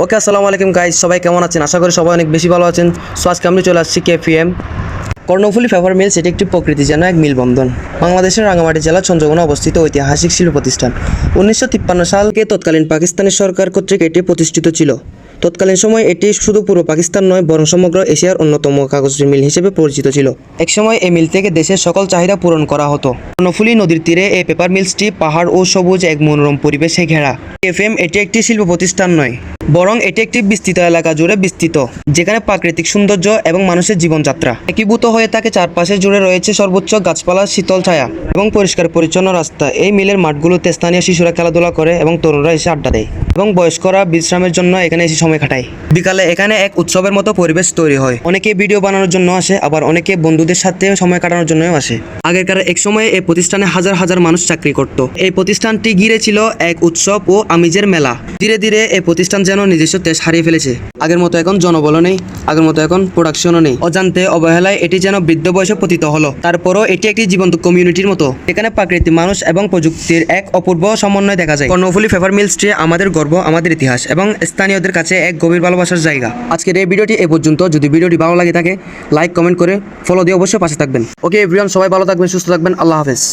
ওকে, আসসালামু আলাইকুম গাইস, সবাই কেমন আছেন? আশা করি সবাই অনেক বেশি ভালো আছেন। সো আজকে আমি চলে আসছি কেপিএম কর্ণফুলী পেপার মিলস। এটি একটি প্রকৃতি যেন এক মিলবন্ধন। বাংলাদেশের রাঙামাটি জেলার চন্দ্রকোনা অবস্থিত ঐতিহাসিক শিল্প প্রতিষ্ঠান। 1953 সালকে তৎকালীন পাকিস্তানি সরকার কর্তৃক এটি প্রতিষ্ঠিত ছিল। তৎকালীন সময় এটি শুধু পুরো পাকিস্তান নয়, বরং সমগ্র এশিয়ার অন্যতম কাগজের মিল হিসেবে পরিচিত ছিল। একসময় এই মিল থেকে দেশের সকল চাহিদা পূরণ করা হতো। কর্ণফুলী নদীর তীরে এই পেপার মিলসটি পাহাড় ও সবুজ এক মনোরম পরিবেশে ঘেরা। কেপিএম এটি একটি শিল্প প্রতিষ্ঠান নয়, বরং এটি একটি বিস্তৃত এলাকা জুড়ে বিস্তৃত, যেখানে প্রাকৃতিক সৌন্দর্য এবং মানুষের জীবনযাত্রা একীভূত হয়ে থাকে। চারপাশে জুড়ে রয়েছে সর্বোচ্চ গাছপালা, শীতল ছায়া এবং পরিষ্কার পরিচ্ছন্ন রাস্তা। এই মিলের মাঠগুলোতে স্থানীয় শিশুরা খেলাধুলা করে এবং তরুণরা এসে আড্ডা দেয় এবং বয়স্করা বিশ্রামের জন্য এখানে এসে সময় কাটায়। বিকালে এখানে এক উৎসবের মতো পরিবেশ তৈরি হয়। অনেকে ভিডিও বানানোর জন্য আসে, আবার অনেকে বন্ধুদের সাথে সময় কাটানোর জন্যও আসে। আগেকার এক সময়ে এই প্রতিষ্ঠানে হাজার হাজার মানুষ চাকরি করত। এই প্রতিষ্ঠানটি ঘিরে ছিল এক উৎসব ও আমিজের মেলা। ধীরে ধীরে এই প্রতিষ্ঠান যেন নিজস্ব তেজ হারিয়ে ফেলেছে। আগের মতো এখন জনবল নেই, আগের মতো এখন প্রোডাকশনও নেই। অজান্তে অবহেলায় এটি যেন বৃদ্ধ বয়সে পতিত হলো। তারপরও এটি একটি জীবন্ত কমিউনিটির মতো, এখানে প্রাকৃতিক মানুষ এবং প্রযুক্তির এক অপূর্ব সমন্বয় দেখা যায়। কর্ণফুলী পেপার মিলসটি আমাদের গর্ব, আমাদের ইতিহাস এবং স্থানীয়দের কাছে এক গভীর ভালোবাসার জায়গা। আজকের এই ভিডিওটি এ পর্যন্ত। যদি ভিডিওটি ভালো লাগে থাকে, লাইক কমেন্ট করে ফলো দিয়ে অবশ্যই পাশে থাকবেন। ওকে এভরিওয়ান, সবাই ভালো থাকবেন, সুস্থ থাকবেন। আল্লাহ হাফেজ।